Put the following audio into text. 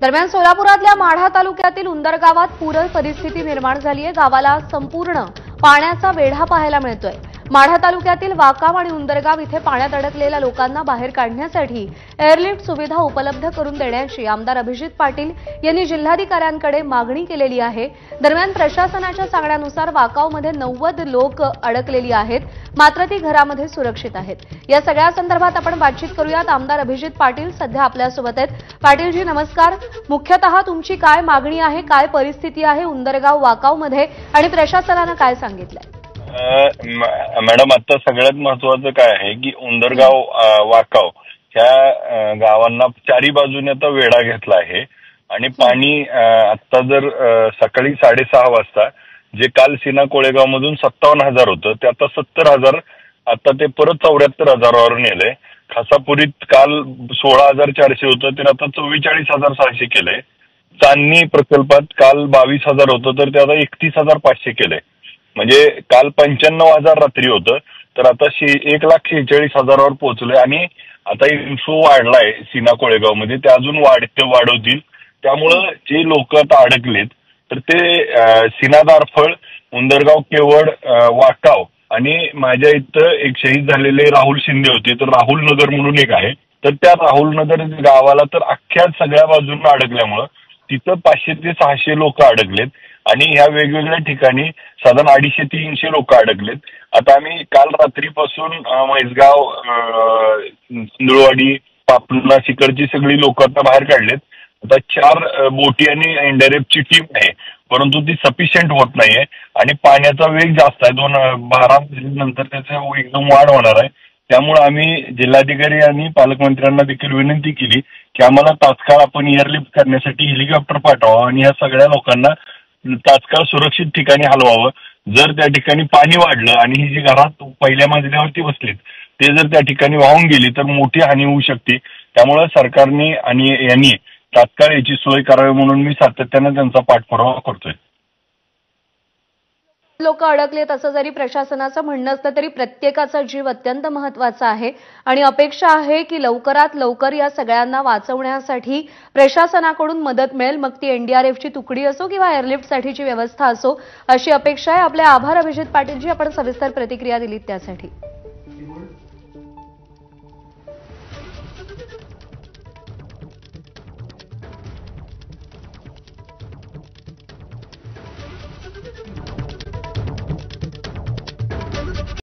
दरम्यान सोलापुरातल्या माढा तालुक्यातील उंदर गावात पूर परिस्थिती निर्माण झाली आहे। गावाला संपूर्ण पाण्याचा वेढा पाहायला मिळतोय। माढा तालुक्यातील वाकाव आणि उंदरगाव इथे पाण्यात अडकलेल्या लोकांना बाहेर काढण्यासाठी एअरलिफ्ट सुविधा उपलब्ध करून देण्याची आमदार अभिजित पाटील यांनी जिल्हाधिकाऱ्यांकडे मागणी केलेली आहे। दरम्यान प्रशासनाच्या सांगण्यानुसार वाकावमध्ये 90 लोक अडकलेली आहेत, मात्र ती घरामध्ये सुरक्षित आहेत। या सगळ्या संदर्भात आपण बातचीत करूयात। आमदार अभिजित पाटील सध्या आपल्यासोबत आहेत। पाटीलजी नमस्कार। मुख्यतः तुमची काय मागणी आहे, काय परिस्थिती आहे उंदरगाव वाकावमध्ये आणि प्रशासनाने काय सांगितलंय? मॅडम, आता सगळ्यात महत्वाचं काय आहे की उंदरगाव वाकाव ह्या गावांना चारी बाजूने आता वेढा घेतला आहे आणि पाणी आता जर सकाळी 6:30 वाजता जे काल सीना कोळेगाव मधून 57,000 होतं ते आता 70,000, आता ते परत 74,000वर नेलंय। खासापुरीत काल 16,400 होतं ते आता 44,600 केलंय। चांदणी प्रकल्पात काल 22,000 होतं तर ते आता 31,500 केलंय। म्हणजे काल 95,000 रात्री होतं तर आता 1,46,000वर पोहोचलंय आणि आता इन्फ्लो वाढलाय सीना कोळेगाव मध्ये, ते अजून वाढवतील। त्यामुळं जे लोक आता अडकलेत तर ते सीना दारफळ, उंदरगाव, केवड, वाकाव आणि माझ्या इथं एक शहीद झालेले राहुल शिंदे होते तर राहुल नगर म्हणून एक आहे, तर त्या राहुल नगर गावाला तर अख्ख्या सगळ्या बाजूंना अडकल्यामुळं तिथं 500 ते 600 लोक अडकलेत आणि ह्या वेगवेगळ्या ठिकाणी साधारण 250-300 लोक अडकलेत। आता आम्ही काल रात्रीपासून म्हैसगाव, सिंधुळवाडी, पापना, तिकडची सगळी लोक आता बाहेर काढलेत। आता 4 बोटी आणि एनडीआरएफची टीम आहे, परंतु ती सफिशियंट होत नाहीये आणि पाण्याचा वेग जास्त आहे। 12 नंतर त्याचा एकदम वाढ होणार आहे। त्यामुळे आम्ही जिल्हाधिकारी आणि पालकमंत्र्यांना देखील विनंती केली की आम्हाला तात्काळ आपण एअरलिफ्ट करण्यासाठी हेलिकॉप्टर पाठवावं आणि या सगळ्या लोकांना तात्काळ सुरक्षित ठिकाणी हलवावं। जर त्या ठिकाणी पाणी वाढलं आणि ही जी घरात पहिल्या मजल्यावरती बसलीत ते जर त्या ठिकाणी वाहून गेली तर मोठी हानी होऊ शकते। त्यामुळे सरकारने आणि यांनी तात्काळ याची सोय करावी म्हणून मी सातत्याने त्यांचा पाठपुरावा करतोय। लोक अडकलेत असं जरी प्रशासनाचं म्हणणं असलं तरी प्रत्येकाचा जीव अत्यंत महत्त्वाचा आहे आणि अपेक्षा आहे की लवकरात लवकर या सगळ्यांना वाचवण्यासाठी प्रशासनाकडून मदत मिळेल, मग ती एनडीआरएफची तुकडी असो किंवा एअरलिफ्टसाठीची व्यवस्था असो, अशी अपेक्षा आहे। आपले आभार अभिजित पाटीलजी, आपण सविस्तर प्रतिक्रिया दिलीत त्यासाठी।